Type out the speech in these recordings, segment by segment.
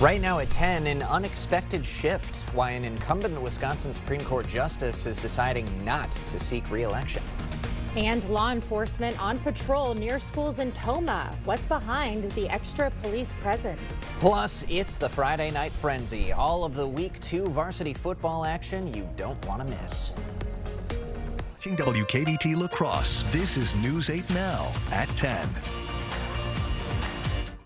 Right now at 10, an unexpected shift. Why an incumbent Wisconsin Supreme Court justice is deciding not to seek re-election. And law enforcement on patrol near schools in Tomah. What's behind the extra police presence? Plus, it's the Friday Night Frenzy. All of the Week 2 varsity football action you don't want to miss. Watching WKBT Lacrosse, this is News 8 Now at 10.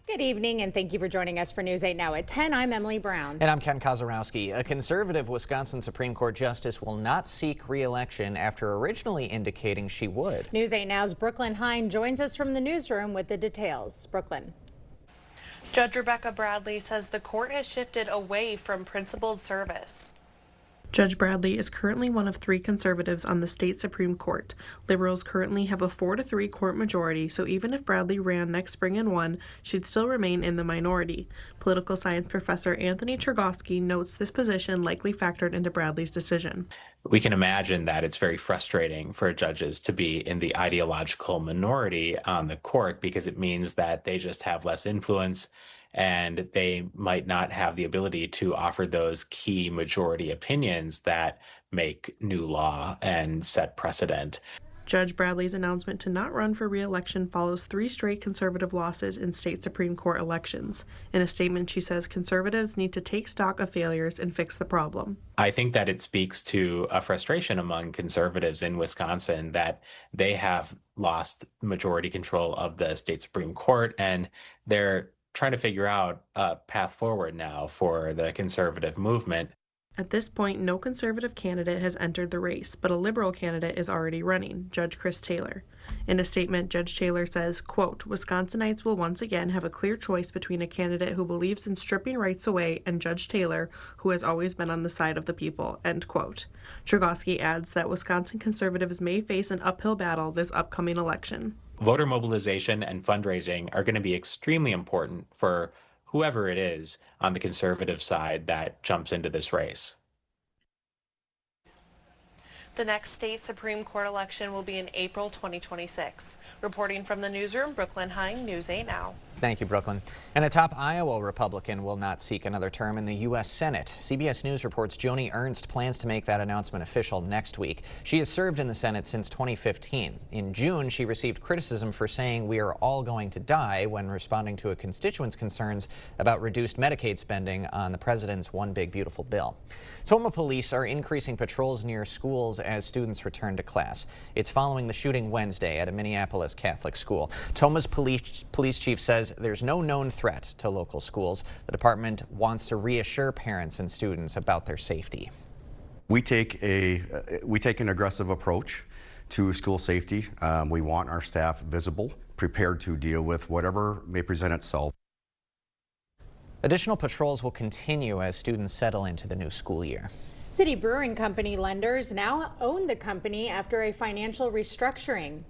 Good evening, and thank you for joining us for News 8 Now at 10. I'm Emily Brown. And I'm Ken Kozarowski. A conservative Wisconsin Supreme Court justice will not seek re-election after originally indicating she would. News 8 Now's Brooklyn Hine joins us from the newsroom with the details. Brooklyn. Judge Rebecca Bradley says the court has shifted away from principled service. Judge Bradley is currently one of 3 conservatives on the state Supreme Court. Liberals currently have a 4-3 court majority, so even if Bradley ran next spring and won, she'd still remain in the minority. Political science professor Anthony Chergosky notes this position likely factored into Bradley's decision. We can imagine that it's very frustrating for judges to be in the ideological minority on the court because it means that they just have less influence and they might not have the ability to offer those key majority opinions that make new law and set precedent. Judge Bradley's announcement to not run for re-election follows 3 straight conservative losses in state Supreme Court elections. In a statement, she says conservatives need to take stock of failures and fix the problem. I think that it speaks to a frustration among conservatives in Wisconsin that they have lost majority control of the state Supreme Court, and they're trying to figure out a path forward now for the conservative movement. At this point, no conservative candidate has entered the race, but a liberal candidate is already running, Judge Chris Taylor. In a statement, Judge Taylor says, quote, Wisconsinites will once again have a clear choice between a candidate who believes in stripping rights away and Judge Taylor, who has always been on the side of the people, end quote. Chergosky adds that Wisconsin conservatives may face an uphill battle this upcoming election. Voter mobilization and fundraising are going to be extremely important for whoever it is on the conservative side that jumps into this race. The next state Supreme Court election will be in April 2026. Reporting from the newsroom, Brooklyn Hine, News 8 Now. Thank you, Brooklyn. And a top Iowa Republican will not seek another term in the U.S. Senate. CBS News reports Joni Ernst plans to make that announcement official next week. She has served in the Senate since 2015. In June, she received criticism for saying we are all going to die when responding to a constituent's concerns about reduced Medicaid spending on the president's One Big Beautiful Bill. Tomah police are increasing patrols near schools as students return to class. It's following the shooting Wednesday at a Minneapolis Catholic school. Tomah's police chief says there's no known threat to local schools. The department wants to reassure parents and students about their safety. We take an aggressive approach to school safety. We want our staff visible, prepared to deal with whatever may present itself. Additional patrols will continue as students settle into the new school year. City Brewing Company lenders now own the company after a financial restructuring.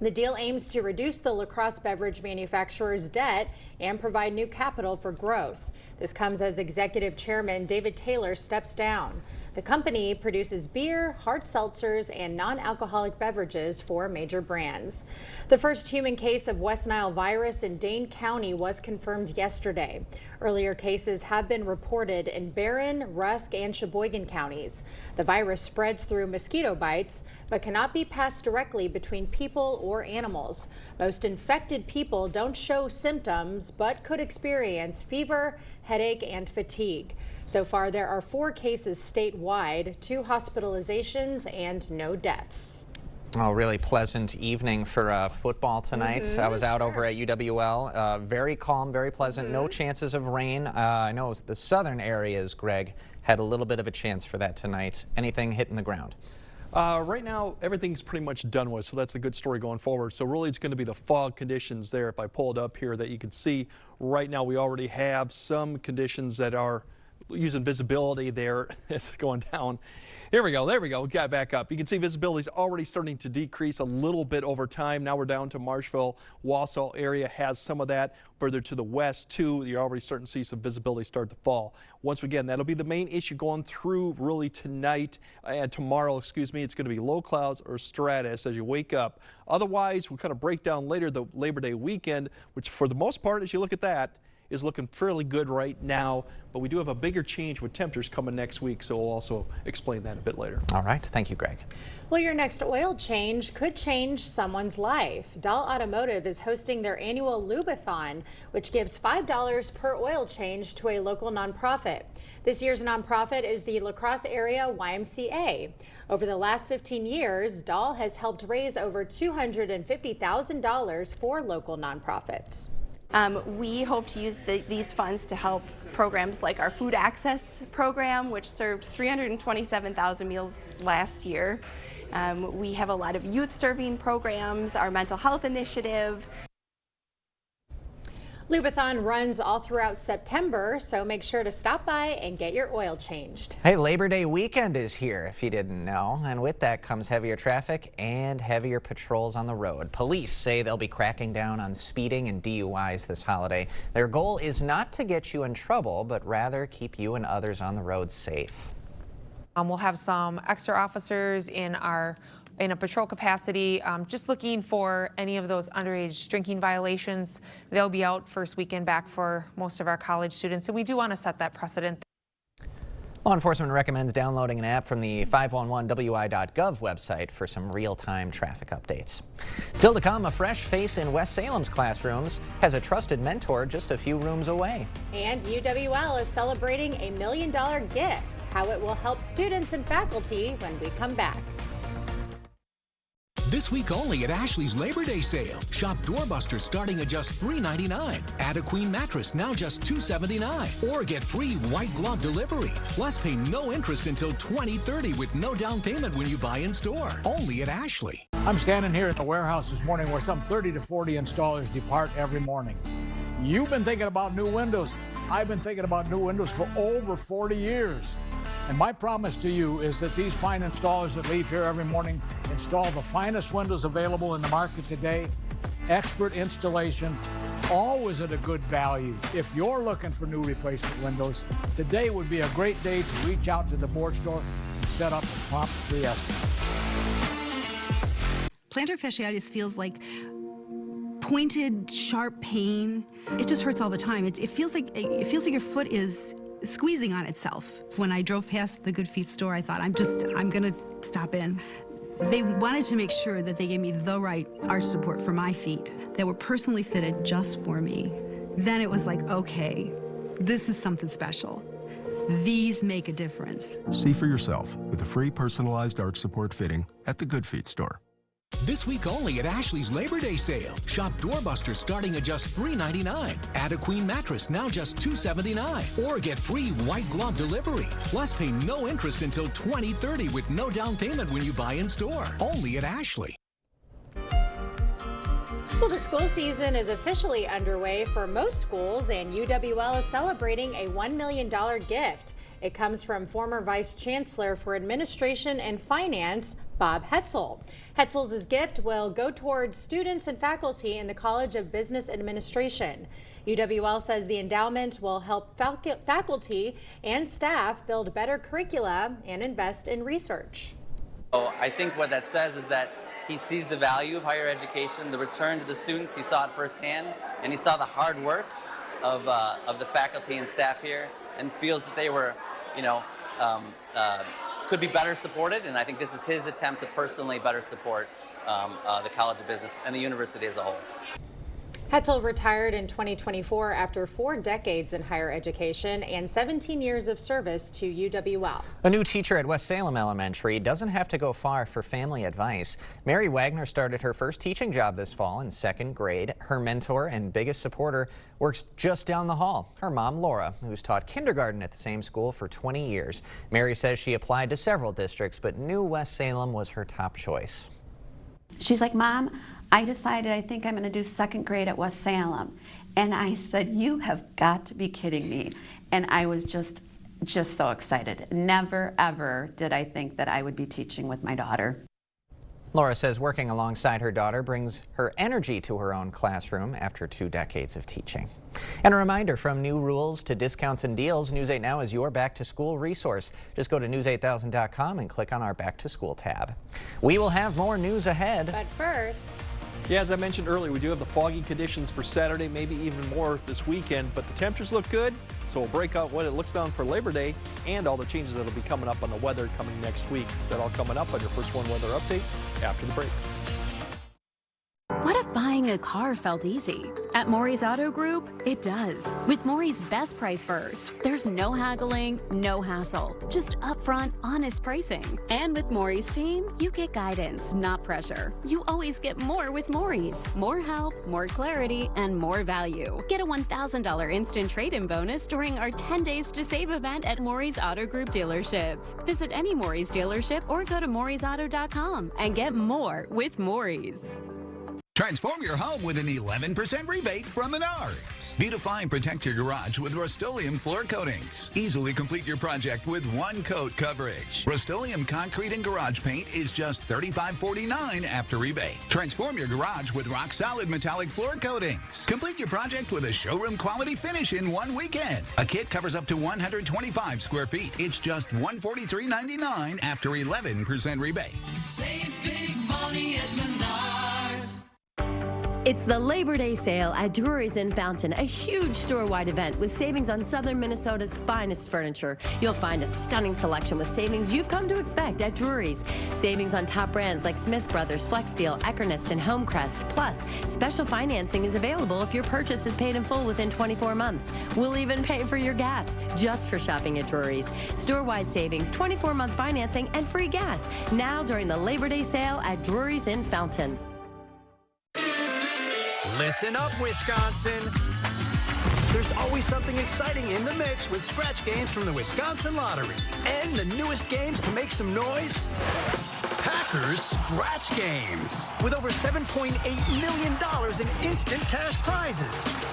The deal aims to reduce the La Crosse beverage manufacturer's debt and provide new capital for growth. This comes as executive chairman David Taylor steps down. The company produces beer, hard seltzers, and non-alcoholic beverages for major brands. The first human case of West Nile virus in Dane County was confirmed yesterday. Earlier cases have been reported in Barron, Rusk, and Sheboygan counties. The virus spreads through mosquito bites, but cannot be passed directly between people or animals. Most infected people don't show symptoms, but could experience fever, headache, and fatigue. So far, there are 4 cases statewide, 2 hospitalizations, and no deaths. Oh, really pleasant evening for football tonight. I was out over at UWL. Very calm, very pleasant. No chances of rain. I know the southern areas, Greg, had a little bit of a chance for that tonight. Anything hitting the ground? Right now, everything's pretty much done with, so that's a good story going forward. So really, it's going to be the fog conditions there. If I pull it up here that you can see, right now we already have some conditions that are using visibility there. It's going down. Here we go. There we go. We got back up. You can see visibility is already starting to decrease a little bit over time. Now we're down to Marshville. Wausau area has some of that. Further to the west, too, you're already starting to see some visibility start to fall. Once again, that'll be the main issue going through really tonight and tomorrow, excuse me. It's going to be low clouds or stratus as you wake up. Otherwise, we'll kind of break down later the Labor Day weekend, which for the most part, as you look at that, is looking fairly good right now, but we do have a bigger change with temperatures coming next week, so we'll also explain that a bit later. All right. Thank you, Greg. Well, your next oil change could change someone's life. Dahl Automotive is hosting their annual Lubathon, which gives $5 per oil change to a local nonprofit. This year's nonprofit is the La Crosse Area YMCA. Over the last 15 years, Dahl has helped raise over $250,000 for local nonprofits. We hope to use these funds to help programs like our food access program, which served 327,000 meals last year. We have a lot of youth serving programs, our mental health initiative. Lubathon runs all throughout September, so make sure to stop by and get your oil changed. Hey, Labor Day weekend is here, if you didn't know, and with that comes heavier traffic and heavier patrols on the road. Police say they'll be cracking down on speeding and DUIs this holiday. Their goal is not to get you in trouble, but rather keep you and others on the road safe. We'll have some extra officers in a patrol capacity, just looking for any of those underage drinking violations. They'll be out first weekend back for most of our college students, and we do want to set that precedent. Law enforcement recommends downloading an app from the 511wi.gov website for some real-time traffic updates. Still to come, a fresh face in West Salem's classrooms has a trusted mentor just a few rooms away. And UWL is celebrating a $1 million gift, how it will help students and faculty when we come back. This week only at Ashley's Labor Day sale. Shop doorbusters starting at just $3.99. Add a queen mattress now just $2.79. Or get free white glove delivery. Plus pay no interest until 2030 with no down payment when you buy in store. Only at Ashley. I'm standing here at the warehouse this morning where some 30 to 40 installers depart every morning. You've been thinking about new windows. I've been thinking about new windows for over 40 years. And my promise to you is that these fine installers that leave here every morning install the finest windows available in the market today, expert installation, always at a good value. If you're looking for new replacement windows, today would be a great day to reach out to the board store and set up a prompt free estimate. Plantar fasciitis feels like pointed, sharp pain. It just hurts all the time. It feels like your foot is squeezing on itself. When I drove past the Good Feet store, I thought, I'm gonna stop in. They wanted to make sure that they gave me the right arch support for my feet that were personally fitted just for me. Then it was like, okay, this is something special. These make a difference. See for yourself with a free personalized arch support fitting at the Good Feet store. This week only at Ashley's Labor Day sale. Shop doorbusters starting at just $3.99. Add a queen mattress now just $2.79. Or get free white glove delivery. Plus pay no interest until 2030 with no down payment when you buy in store. Only at Ashley. Well, the school season is officially underway for most schools, and UWL is celebrating a $1 million gift. It comes from former Vice Chancellor for Administration and Finance, Bob Hetzel. Hetzel's gift will go towards students and faculty in the College of Business Administration. UWL says the endowment will help faculty and staff build better curricula and invest in research. I think what that says is that he sees the value of higher education, the return to the students. He saw it firsthand, and he saw the hard work of the faculty and staff here, and feels that they were, could be better supported. And I think this is his attempt to personally better support the College of Business and the university as a whole. Hetzel retired in 2024 after 4 decades in higher education and 17 years of service to UWL. A new teacher at West Salem Elementary doesn't have to go far for family advice. Mary Wagner started her first teaching job this fall in 2nd grade. Her mentor and biggest supporter works just down the hall. Her mom, Laura, who's taught kindergarten at the same school for 20 years. Mary says she applied to several districts, but knew West Salem was her top choice. She's like, Mom, I decided I think I'm going to do 2nd grade at West Salem. And I said, you have got to be kidding me. And I was just so excited. Never, ever did I think that I would be teaching with my daughter. Laura says working alongside her daughter brings her energy to her own classroom after 2 decades of teaching. And a reminder, from new rules to discounts and deals, News 8 Now is your back-to-school resource. Just go to news8000.com and click on our Back to School tab. We will have more news ahead. But first, Yeah, as I mentioned earlier, we do have the foggy conditions for Saturday, maybe even more this weekend, but the temperatures look good, so we'll break out what it looks down for Labor Day and all the changes that will be coming up on the weather coming next week. That all coming up on your First One weather update after the break. What if buying a car felt easy? At Maury's Auto Group, it does. With Maury's Best Price First, there's no haggling, no hassle, just upfront, honest pricing. And with Maury's team, you get guidance, not pressure. You always get more with Maury's. More help, more clarity, and more value. Get a $1,000 instant trade-in bonus during our 10 Days to Save event at Maury's Auto Group dealerships. Visit any Maury's dealership or go to Maury'sAuto.com and get more with Maury's. Transform your home with an 11% rebate from Menards. Beautify and protect your garage with Rust-Oleum floor coatings. Easily complete your project with one coat coverage. Rust-Oleum concrete and garage paint is just $35.49 after rebate. Transform your garage with rock-solid metallic floor coatings. Complete your project with a showroom quality finish in one weekend. A kit covers up to 125 square feet. It's just $143.99 after 11% rebate. Save big money at Menards. It's the Labor Day sale at Drury's in Fountain, a huge store-wide event with savings on Southern Minnesota's finest furniture. You'll find a stunning selection with savings you've come to expect at Drury's. Savings on top brands like Smith Brothers, Flexsteel, Eckernes, and Homecrest. Plus, special financing is available if your purchase is paid in full within 24 months. We'll even pay for your gas just for shopping at Drury's. Store-wide savings, 24-month financing, and free gas. Now during the Labor Day sale at Drury's in Fountain. Listen up, Wisconsin. There's always something exciting in the mix with scratch games from the Wisconsin Lottery. And the newest games to make some noise, Packers Scratch Games. With over $7.8 million in instant cash prizes.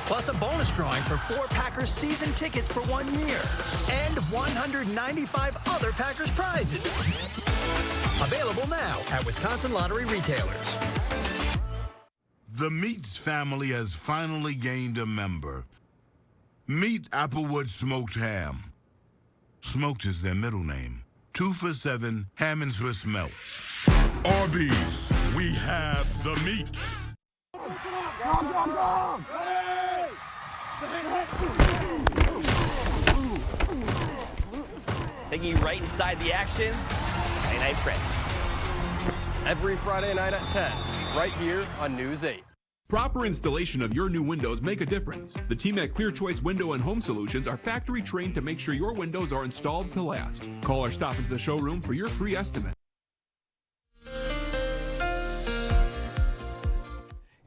Plus a bonus drawing for 4 Packers season tickets for 1 year. And 195 other Packers prizes. Available now at Wisconsin Lottery retailers. The Meats family has finally gained a member. Meet Applewood Smoked Ham. Smoked is their middle name. 2 for $7 ham and Swiss melts. Arby's, we have the meats. Taking you right inside the action, Friday Night Freddy. Every Friday night at 10, right here on News 8. Proper installation of your new windows make a difference. The team at Clear Choice Window and Home Solutions are factory trained to make sure your windows are installed to last. Call or stop into the showroom for your free estimate.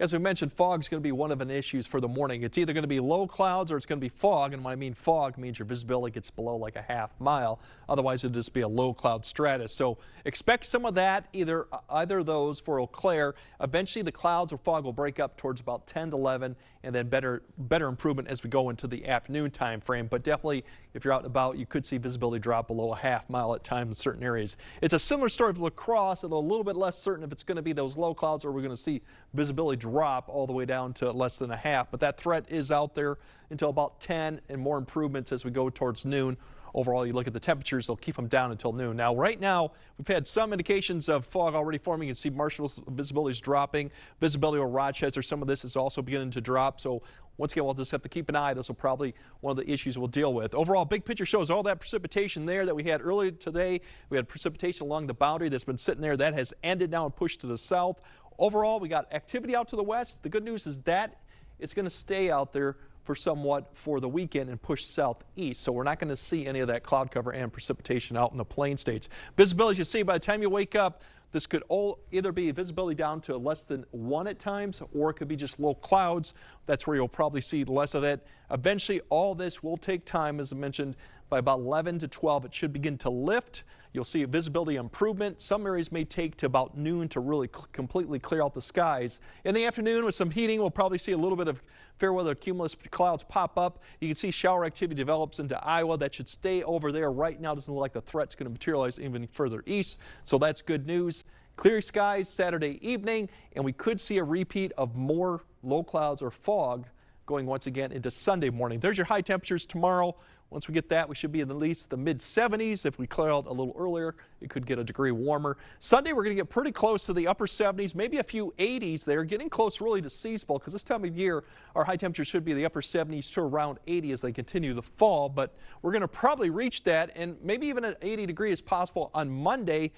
As we mentioned, fog is going to be one of the issues for the morning. It's either going to be low clouds or it's going to be fog. And when I mean fog, means your visibility gets below like a half mile. Otherwise, it'll just be a low cloud stratus. So expect some of that, either of those for Eau Claire. Eventually, the clouds or fog will break up towards about 10 to 11, and then better improvement as we go into the afternoon time frame. But definitely, if you're out and about, you could see visibility drop below a half mile at times in certain areas. It's a similar story of La Crosse, although a little bit less certain if it's going to be those low clouds or we're going to see visibility drop all the way down to less than a half. But that threat is out there until about 10, and more improvements as we go towards noon. Overall, you look at the temperatures, they'll keep them down until noon. Now, right now, we've had some indications of fog already forming. You can see Marshall's visibility is dropping. Visibility over Rochester, some of this is also beginning to drop. So once again, we'll just have to keep an eye. This will probably one of the issues we'll deal with. Overall, big picture shows all that precipitation there that we had earlier today. We had precipitation along the boundary that's been sitting there. That has ended now and pushed to the south. Overall, we got activity out to the west. The good news is that it's going to stay out there for somewhat for the weekend and push southeast. So we're not going to see any of that cloud cover and precipitation out in the plain states. Visibility, as you see, by the time you wake up, this could all either be visibility down to less than 1 at times, or it could be just low clouds. That's where you'll probably see less of it. Eventually, all this will take time, as I mentioned. By about 11 to 12, it should begin to lift. You'll see a visibility improvement. Some areas may take to about noon to really completely clear out the skies. In the afternoon, with some heating, we'll probably see a little bit of fair weather cumulus clouds pop up. You can see shower activity develops into Iowa. That should stay over there. Right now, it doesn't look like the threat's going to materialize even further east, so that's good news. Clear skies Saturday evening, and we could see a repeat of more low clouds or fog going once again into Sunday morning. There's your high temperatures tomorrow. Once we get that, we should be in at least the mid-70s. If we clear out a little earlier, it could get a degree warmer. Sunday, we're going to get pretty close to the upper 70s, maybe a few 80s there, getting close really to seasonable because this time of year, our high temperatures should be the upper 70s to around 80 as they continue to fall. But we're going to probably reach that, and maybe even an 80 degree is possible on Monday.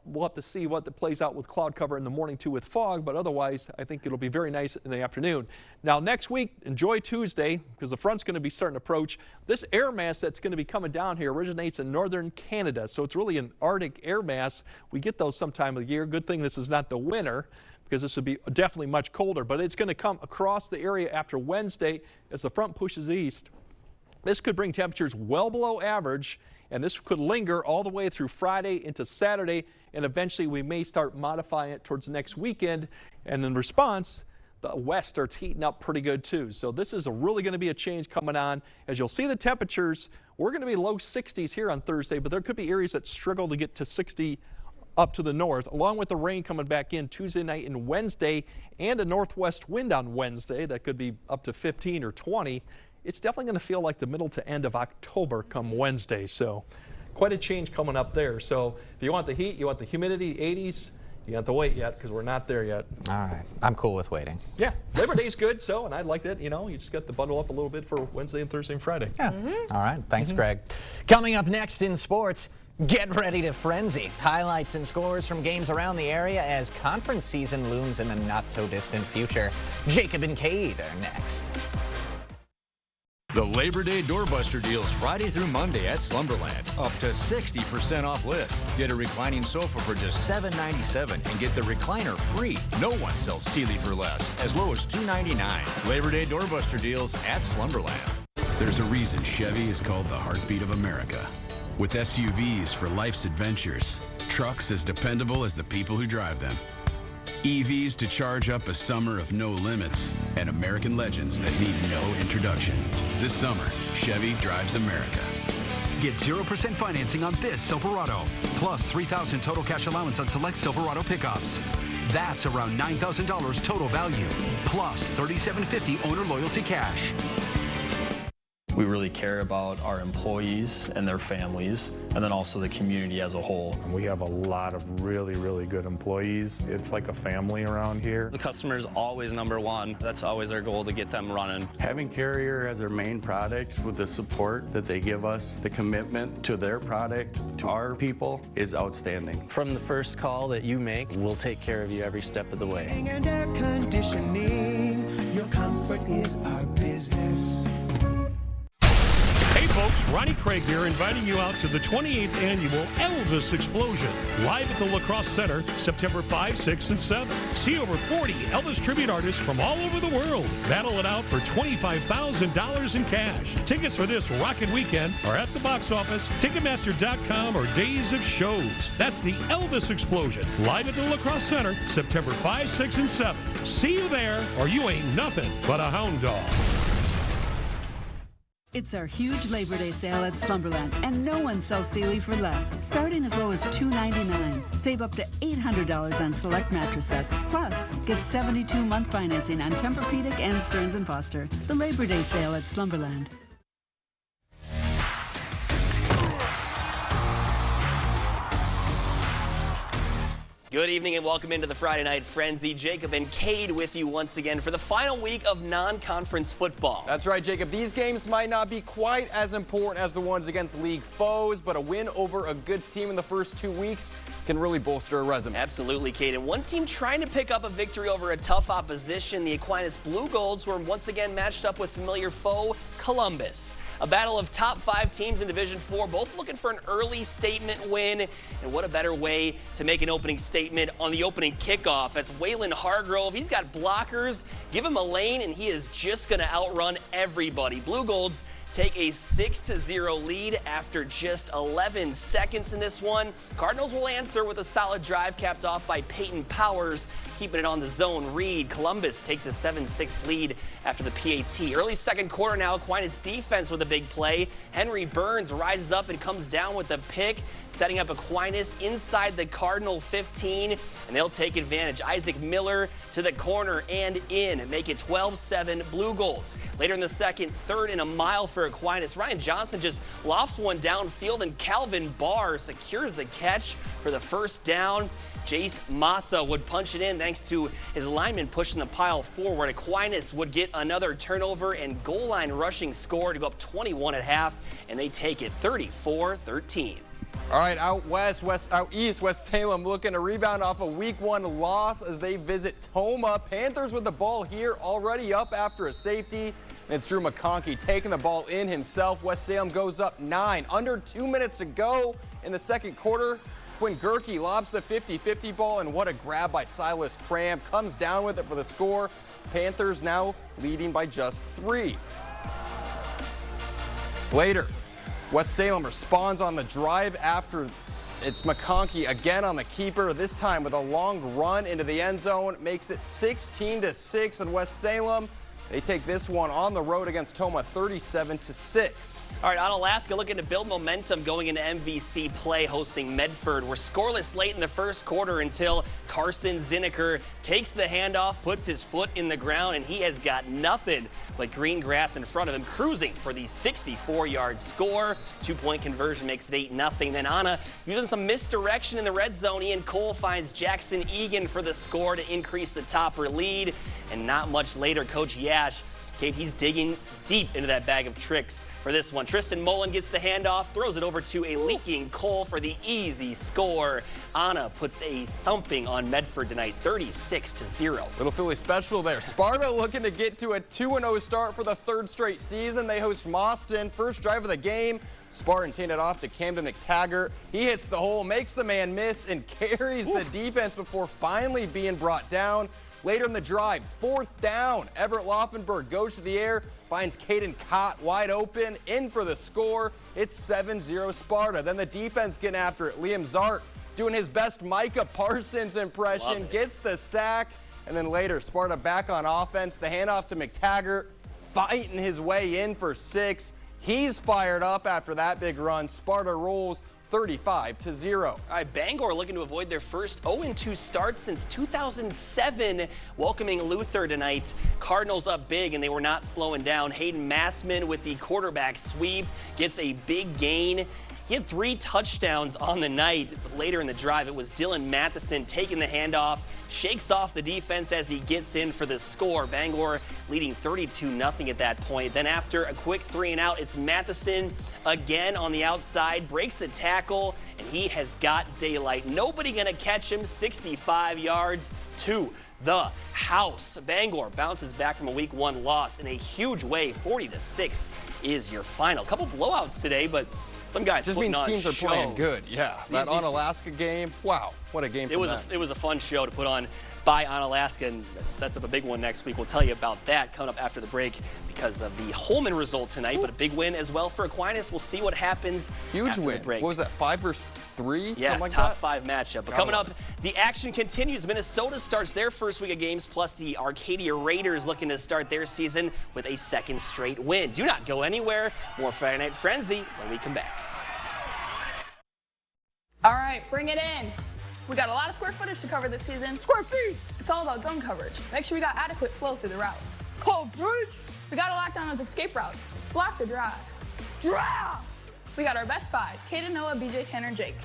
We'll have to see what plays out with cloud cover in the morning too with fog, but otherwise I think it'll be very nice in the afternoon. Now next week, enjoy Tuesday because the front's going to be starting to approach. This air mass that's going to be coming down here originates in northern Canada, so it's really an Arctic air mass. We get those sometime of the year. Good thing this is not the winter because this would be definitely much colder, but it's going to come across the area after Wednesday as the front pushes east. This could bring temperatures well below average, and this could linger all the way through Friday into Saturday, and eventually we may start modifying it towards next weekend. And in response, the west starts heating up pretty good too. So this is really going to be a change coming on. As you'll see the temperatures, we're going to be low 60s here on Thursday, but there could be areas that struggle to get to 60 up to the north, along with the rain coming back in Tuesday night and Wednesday, and a northwest wind on Wednesday that could be up to 15 or 20. It's definitely going to feel like the middle to end of October come Wednesday. So quite a change coming up there. So if you want the heat, you want the humidity, 80s, you have to wait yet because we're not there yet. All right. I'm cool with waiting. Yeah. Labor Day's good. So, and I'd like that, you just got to bundle up a little bit for Wednesday and Thursday and Friday. Yeah. All right. Thanks, Greg. Coming up next in sports, get ready to frenzy. Highlights and scores from games around the area as conference season looms in the not so distant future. Jacob and Cade are next. The Labor Day doorbuster deals Friday through Monday at Slumberland. Up to 60% off list. Get a reclining sofa for just $7.97 and get the recliner free. No one sells Sealy for less, as low as $2.99. Labor Day doorbuster deals at Slumberland. There's a reason Chevy is called the heartbeat of America. With SUVs for life's adventures, trucks as dependable as the people who drive them, EVs to charge up a summer of no limits, and American legends that need no introduction. This summer, Chevy drives America. Get 0% financing on this Silverado, plus $3,000 total cash allowance on select Silverado pickups. That's around $9,000 total value, plus $3,750 owner loyalty cash. We really care about our employees and their families, and then also the community as a whole. We have a lot of really, really good employees. It's like a family around here. The customer is always number one. That's always our goal, to get them running. Having Carrier as their main product with the support that they give us, the commitment to their product, to our people, is outstanding. From the first call that you make, we'll take care of you every step of the way. And air conditioning, your comfort is our business. Hey folks, Ronnie Craig here, inviting you out to the 28th annual Elvis Explosion, live at the La Crosse Center, September 5, 6, and 7. See over 40 Elvis tribute artists from all over the world. Battle it out for $25,000 in cash. Tickets for this rockin' weekend are at the box office, Ticketmaster.com, or Days of Shows. That's the Elvis Explosion, live at the La Crosse Center, September 5, 6, and 7. See you there, or you ain't nothing but a hound dog. It's our huge Labor Day sale at Slumberland, and no one sells Sealy for less, starting as low as $299. Save up to $800 on select mattress sets. Plus, get 72-month financing on Tempur-Pedic and Stearns & Foster. The Labor Day sale at Slumberland. Good evening and welcome into the Friday Night Frenzy. Jacob and Cade with you once again for the final week of non-conference football. That's right, Jacob. These games might not be quite as important as the ones against league foes, but a win over a good team in the first 2 weeks can really bolster a resume. Absolutely, Cade. And one team trying to pick up a victory over a tough opposition, the Aquinas Blue Golds, were once again matched up with familiar foe Columbus. A battle of top 5 teams in Division 4, both looking for an early statement win. And what a better way to make an opening statement on the opening kickoff. That's Waylon Hargrove. He's got blockers. Give him a lane, and he is just going to outrun everybody. Blue Golds take a 6-0 lead after just 11 seconds in this one. Cardinals will answer with a solid drive capped off by Peyton Powers, keeping it on the zone read. Columbus takes a 7-6 lead after the PAT. Early second quarter now, Aquinas defense with a big play. Henry Burns rises up and comes down with the pick. setting up Aquinas inside the Cardinal 15, and they'll take advantage. Isaac Miller to the corner and in, make it 12-7 Blue Golds. Later in the second, 3rd and a mile for Aquinas. Ryan Johnson just lofts one downfield, and Calvin Barr secures the catch for the first down. Jace Massa would punch it in thanks to his lineman pushing the pile forward. Aquinas would get another turnover and goal line rushing score to go up 21 at half, and they take it 34-13. All right, out east, West Salem looking to rebound off a week 1 loss as they visit Toma. Panthers with the ball here, already up after a safety. And it's Drew McConkey taking the ball in himself. West Salem goes up 9. Under 2 minutes to go in the second quarter. Quinn Gerke lobs the 50-50 ball, and what a grab by Silas Cram. Comes down with it for the score. Panthers now leading by just 3. Later, West Salem responds on the drive after it's McConkey again on the keeper, this time with a long run into the end zone. Makes it 16-6 in West Salem. They take this one on the road against Toma 37-6. All right, Onalaska looking to build momentum going into MVC play, hosting Medford. We're scoreless late in the first quarter until Carson Zinneker takes the handoff, puts his foot in the ground, and he has got nothing but green grass in front of him, cruising for the 64-yard score. 2-point conversion makes it 8-0. Then Anna, using some misdirection in the red zone, Ian Cole finds Jackson Egan for the score to increase the Topper lead. And not much later, Coach Yash, Kate, he's digging deep into that bag of tricks for this one. Tristan Mullen gets the handoff, throws it over to a leaking Cole for the easy score. Anna puts a thumping on Medford tonight, 36-0. Little Philly special there. Sparta looking to get to a 2-0 start for the 3rd straight season. They host Mauston. First drive of the game. Spartans hand it off to Camden McTaggart. He hits the hole, makes the man miss, and carries the defense before finally being brought down. Later in the drive, 4th down, Everett Laufenberg goes to the air, finds Caden Cott wide open, in for the score. It's 7-0 Sparta. Then the defense getting after it. Liam Zart doing his best Micah Parsons impression, gets the sack. And then later, Sparta back on offense. The handoff to McTaggart, fighting his way in for 6. He's fired up after that big run. Sparta rolls 35-0. All right, Bangor looking to avoid their first 0-2 start since 2007, welcoming Luther tonight. Cardinals up big, and they were not slowing down. Hayden Massman with the quarterback sweep gets a big gain. He had 3 touchdowns on the night, but later in the drive, it was Dylan Matheson taking the handoff, shakes off the defense as he gets in for the score. Bangor leading 32-0 at that point. Then after a quick 3-and-out, it's Matheson again on the outside, breaks a tackle, and he has got daylight. Nobody gonna catch him, 65 yards to the house. Bangor bounces back from a week 1 loss in a huge way. 40-6 is your final. Couple blowouts today, but some guys just means teams are playing good. Yeah, that Onalaska game. Wow, what a game! It was a fun show to put on by Onalaska, and sets up a big one next week. We'll tell you about that coming up after the break because of the Holman result tonight, but a big win as well for Aquinas. We'll see what happens. Huge after win. The break. What was that? 5 versus 3? Yeah, something like top that? 5 matchup. But coming up, the action continues. Minnesota starts their first week of games, plus the Arcadia Raiders looking to start their season with a 2nd straight win. Do not go anywhere. More Friday Night Frenzy when we come back. All right, bring it in. We got a lot of square footage to cover this season. Square feet! It's all about zone coverage. Make sure we got adequate flow through the routes. Coverage! We got to lock down those escape routes. Block the drives. Draft! We got our best 5, Caden, Noah, BJ, Tanner, Jake.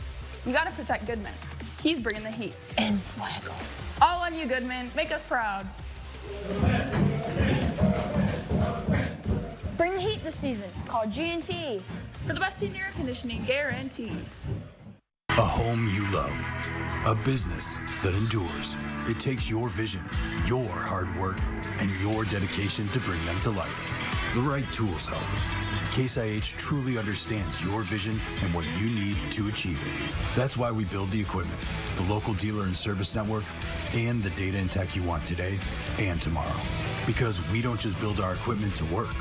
We got to protect Goodman. He's bringing the heat. And Fuego. All on you, Goodman. Make us proud. Bring the heat this season. Call G&T. For the best senior air conditioning guaranteed. A home you love. A business that endures. It takes your vision, your hard work, and your dedication to bring them to life. The right tools help. Case IH truly understands your vision and what you need to achieve it. That's why we build the equipment, the local dealer and service network, and the data and tech you want today and tomorrow. Because we don't just build our equipment to work.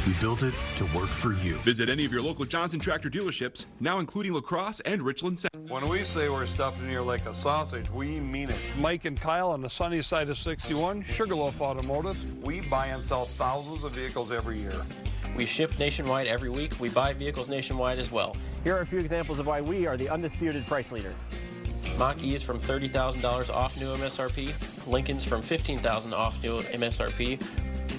We built it to work for you. Visit any of your local Johnson Tractor dealerships, now including La Crosse and Richland Center. When we say we're stuffing you like a sausage, we mean it. Mike and Kyle on the sunny side of 61, Sugarloaf Automotive. We buy and sell thousands of vehicles every year. We ship nationwide every week. We buy vehicles nationwide as well. Here are a few examples of why we are the undisputed price leader. Mach-E's from $30,000 off new MSRP. Lincoln's from $15,000 off new MSRP.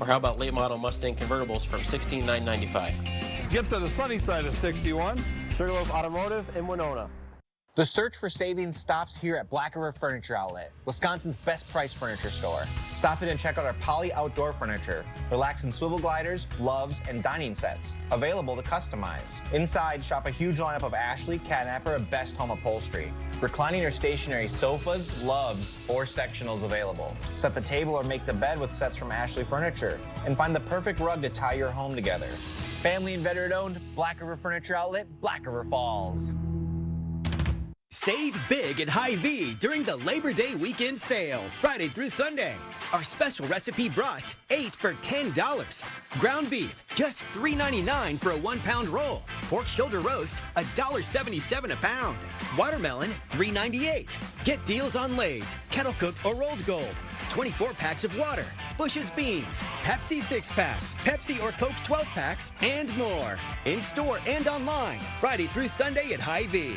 Or how about late model Mustang convertibles from $16,995. Get to the sunny side of 61. Sugarloaf Automotive in Winona. The search for savings stops here at Black River Furniture Outlet, Wisconsin's best price furniture store. Stop in and check out our Poly outdoor furniture, relaxing swivel gliders, loves, and dining sets, available to customize. Inside, shop a huge lineup of Ashley, Catnapper, and Best Home Upholstery. Reclining or stationary sofas, loves, or sectionals available. Set the table or make the bed with sets from Ashley Furniture, and find the perfect rug to tie your home together. Family and veteran owned, Black River Furniture Outlet, Black River Falls. Save big at Hy-Vee during the Labor Day weekend sale, Friday through Sunday. Our special recipe brats, 8 for $10. Ground beef, just $3.99 for a 1-pound roll. Pork shoulder roast, $1.77 a pound. Watermelon, $3.98. Get deals on Lay's, kettle cooked or rolled gold. 24 packs of water, Bush's beans, Pepsi 6-packs, Pepsi or Coke 12-packs, and more. In store and online, Friday through Sunday at Hy-Vee.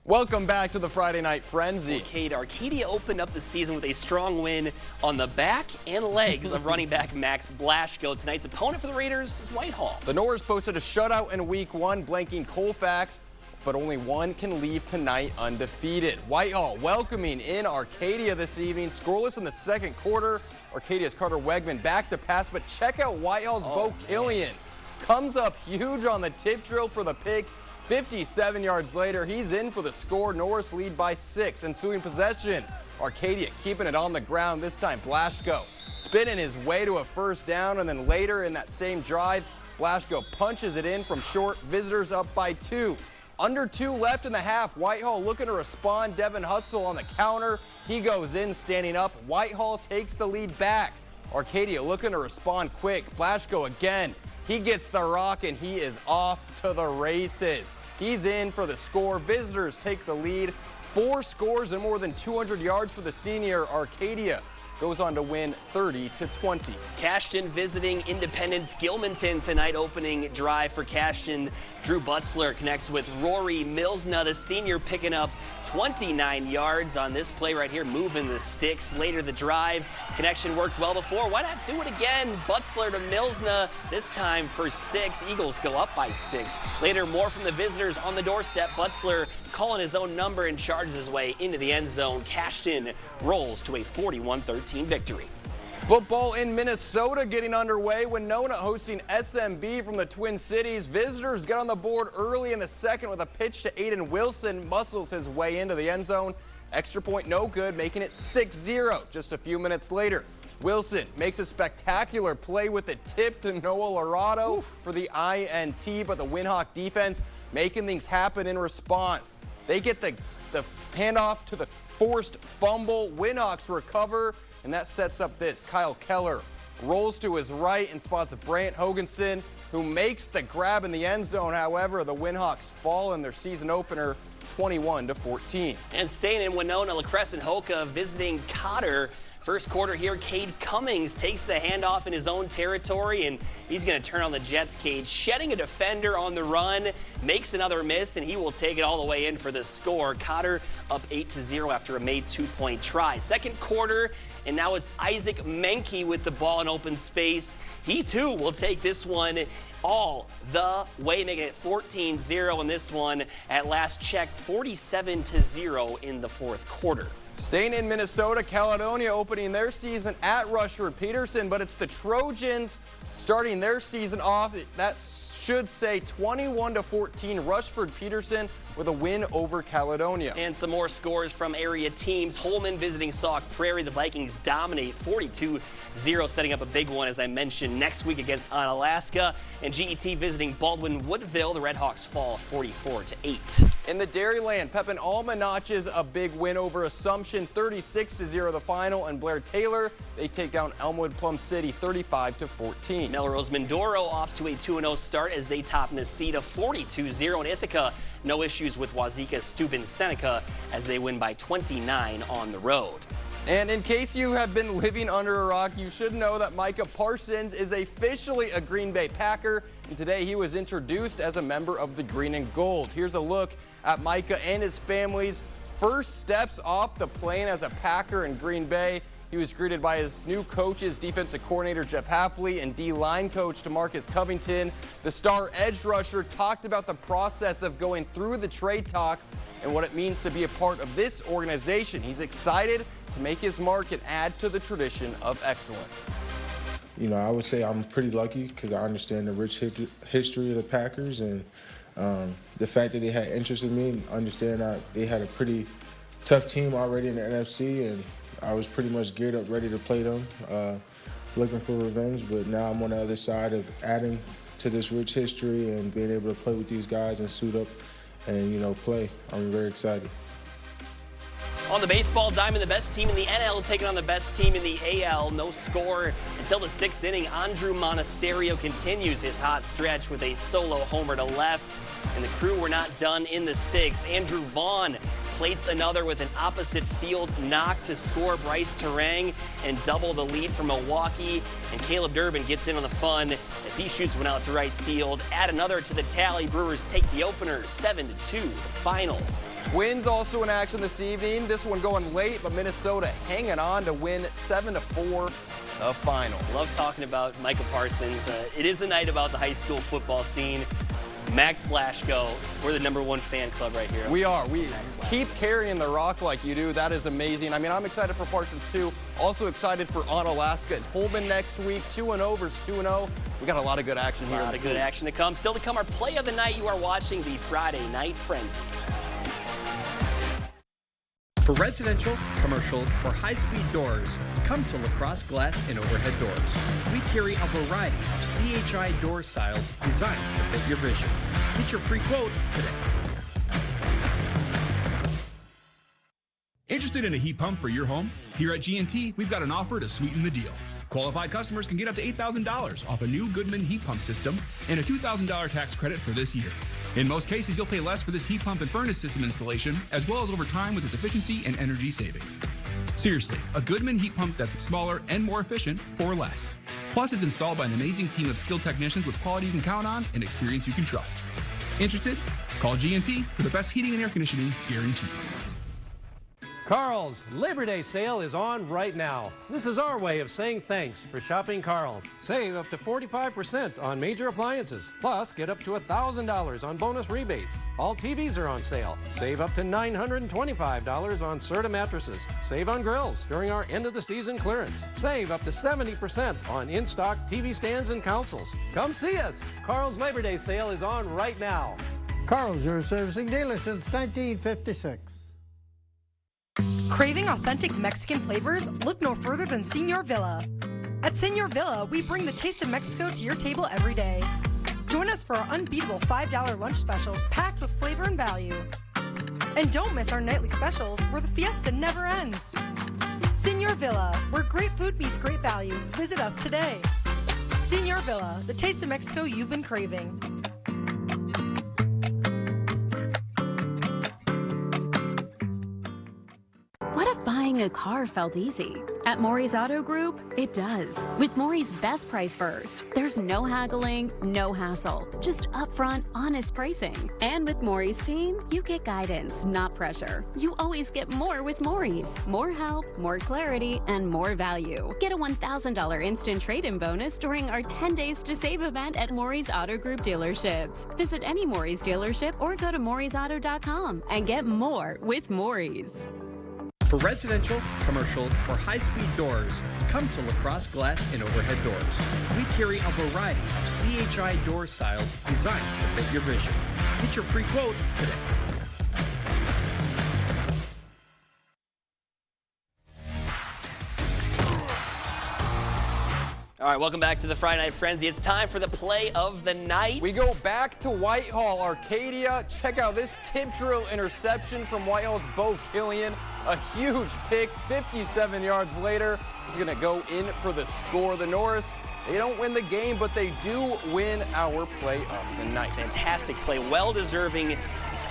Welcome back to the Friday Night Frenzy. Arcadia opened up the season with a strong win on the back and legs of running back Max Blaschko. Tonight's opponent for the Raiders is Whitehall. The Norse posted a shutout in Week 1, blanking Colfax, but only one can leave tonight undefeated. Whitehall welcoming in Arcadia this evening. Scoreless in the second quarter. Arcadia's Carter Wegman back to pass, but check out Whitehall's Bo Killian. Comes up huge on the tip drill for the pick. 57 yards later, he's in for the score. Norris lead by 6. Ensuing possession, Arcadia keeping it on the ground. This time, Blaschko spinning his way to a first down, and then later in that same drive, Blaschko punches it in from short. Visitors up by 2. Under 2 left in the half. Whitehall looking to respond. Devin Hutzel on the counter. He goes in standing up. Whitehall takes the lead back. Arcadia looking to respond quick. Blaschko again. He gets the rock and he is off to the races. He's in for the score. Visitors take the lead. 4 scores and more than 200 yards for the senior. Arcadia goes on to win 30-20. Cashton visiting Independence Gilmanton tonight. Opening drive for Cashton. Drew Butzler connects with Rory Milsna, the senior, picking up 29 yards on this play right here, moving the sticks. Later the drive, connection worked well before. Why not do it again? Butzler to Milsna, this time for 6. Eagles go up by 6. Later, more from the visitors on the doorstep. Butzler calling his own number and charges his way into the end zone. Cashton rolls to a 41-13 victory. Football in Minnesota getting underway. Winona hosting SMB from the Twin Cities. Visitors get on the board early in the second with a pitch to Aiden Wilson. Muscles his way into the end zone. Extra point no good, making it 6-0 just a few minutes later. Wilson makes a spectacular play with the tip to Noah Lorado for the INT, but the Winhawk defense making things happen in response. They get the handoff to the forced fumble. Winhawks recover, and that sets up this. Kyle Keller rolls to his right and spots Brant Hoganson, who makes the grab in the end zone. However, the Winhawks fall in their season opener 21-14. And staying in Winona, La Crescent Hoka visiting Cotter. First quarter here, Cade Cummings takes the handoff in his own territory, and he's going to turn on the Jets. Cade shedding a defender on the run, makes another miss, and he will take it all the way in for the score. Cotter up 8-0 after a made 2-point try. Second quarter, and now it's Isaac Menke with the ball in open space. He too will take this one all the way, making it 14-0 in this one. At last check, 47-0 in the fourth quarter. Staying in Minnesota, Caledonia opening their season at Rushford Peterson, but it's the Trojans starting their season off. That should say 21-14, Rushford Peterson with a win over Caledonia. And some more scores from area teams. Holman visiting Sauk Prairie. The Vikings dominate 42-0, setting up a big one, as I mentioned, next week against Onalaska. And GET visiting Baldwin Woodville. The Redhawks fall 44-8. In the Dairyland, Pepin Alma notches a big win over Assumption, 36-0 the final. And Blair Taylor, they take down Elmwood Plum City 35-14. Melrose Mindoro off to a 2-0 start as they top Necedah 42-0. And Ithaca No issues with Wazeeka's Steuben Seneca as they win by 29 on the road. And in case you have been living under a rock, you should know that Micah Parsons is officially a Green Bay Packer, and today he was introduced as a member of the Green and Gold. Here's a look at Micah and his family's first steps off the plane as a Packer in Green Bay. He was greeted by his new coaches, defensive coordinator Jeff Hafley and D-line coach DeMarcus Covington. The star edge rusher talked about the process of going through the trade talks and what it means to be a part of this organization. He's excited to make his mark and add to the tradition of excellence. You know, I would say I'm pretty lucky because I understand the rich history of the Packers and the fact that they had interest in me, understand that they had a pretty tough team already in the NFC, and I was pretty much geared up, ready to play them, looking for revenge. But now I'm on the other side of adding to this rich history and being able to play with these guys and suit up and, you know, play. I'm very excited. On the baseball diamond, the best team in the NL taking on the best team in the AL. No score until the 6th inning. Andrew Monasterio continues his hot stretch with a solo homer to left. And the Crew were not done in the 6th. Andrew Vaughn plates another with an opposite field knock to score Bryce Terang and double the lead for Milwaukee. And Caleb Durbin gets in on the fun as he shoots one out to right field. Add another to the tally. Brewers take the opener 7-2, the final. Twins also in action this evening. This one going late, but Minnesota hanging on to win 7-4, the final. Love talking about Micah Parsons. It is a night about the high school football scene. Max Blasco, we're the #1 fan club right here. We are. We keep carrying the rock like you do. That is amazing. I mean, I'm excited for Parsons too. Also excited for Onalaska and Pullman next week. 2-0 versus 2-0. We got a lot of good action here. A lot of good action to come. Still to come, our play of the night. You are watching the Friday Night Frenzy. For residential, commercial, or high-speed doors, come to LaCrosse Glass and Overhead Doors. We carry a variety of CHI door styles designed to fit your vision. Get your free quote today. Interested in a heat pump for your home? Here at G&T, we've got an offer to sweeten the deal. Qualified customers can get up to $8,000 off a new Goodman heat pump system and a $2,000 tax credit for this year. In most cases, you'll pay less for this heat pump and furnace system installation, as well as over time with its efficiency and energy savings. Seriously, a Goodman heat pump that's smaller and more efficient for less. Plus, it's installed by an amazing team of skilled technicians with quality you can count on and experience you can trust. Interested? Call G&T for the best heating and air conditioning guaranteed. Carl's Labor Day sale is on right now. This is our way of saying thanks for shopping Carl's. Save up to 45% on major appliances. Plus, get up to $1,000 on bonus rebates. All TVs are on sale. Save up to $925 on Serta mattresses. Save on grills during our end of the season clearance. Save up to 70% on in-stock TV stands and consoles. Come see us. Carl's Labor Day sale is on right now. Carl's, your servicing dealer since 1956. Craving authentic Mexican flavors? Look no further than Señor Villa. At Señor Villa, we bring the taste of Mexico to your table every day. Join us for our unbeatable $5 lunch specials packed with flavor and value. And don't miss our nightly specials where the fiesta never ends. Señor Villa, where great food meets great value. Visit us today. Señor Villa, the taste of Mexico you've been craving. What if buying a car felt easy? At Maury's Auto Group, it does. With Maury's Best Price First, there's no haggling, no hassle, just upfront, honest pricing. And with Maury's team, you get guidance, not pressure. You always get more with Maury's. More help, more clarity, and more value. Get a $1,000 instant trade-in bonus during our 10 Days to Save event at Maury's Auto Group dealerships. Visit any Maury's dealership or go to maurysauto.com and get more with Maury's. For residential, commercial, or high-speed doors, come to LaCrosse Glass and Overhead Doors. We carry a variety of CHI door styles designed to fit your vision. Get your free quote today. All right, welcome back to the Friday Night Frenzy. It's time for the play of the night. We go back to Whitehall, Arcadia. Check out this tip drill interception from Whitehall's Bo Killian. A huge pick, 57 yards later. He's going to go in for the score. The Norris, they don't win the game, but they do win our play of the night. Fantastic play, well-deserving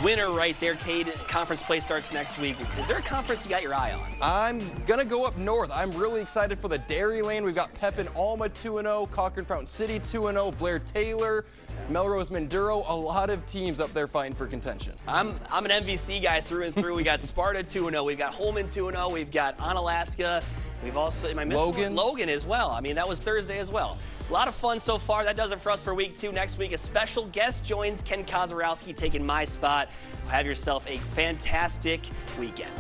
winner right there. Cade, conference play starts next week. Is there a conference you got your eye on? I'm going to go up north. I'm really excited for the Dairyland. We've got Pepin Alma 2-0, Cochrane Fountain City 2-0, Blair Taylor, Melrose Manduro, a lot of teams up there fighting for contention. I'm an MVC guy through and through. We got Sparta 2-0, we've got Holman 2-0, we've got Onalaska, we've also, am I missing one? Logan as well. I mean, that was Thursday as well. A lot of fun so far. That does it for us for week 2. Next week, a special guest joins Ken Kozarowski taking my spot. Have yourself a fantastic weekend.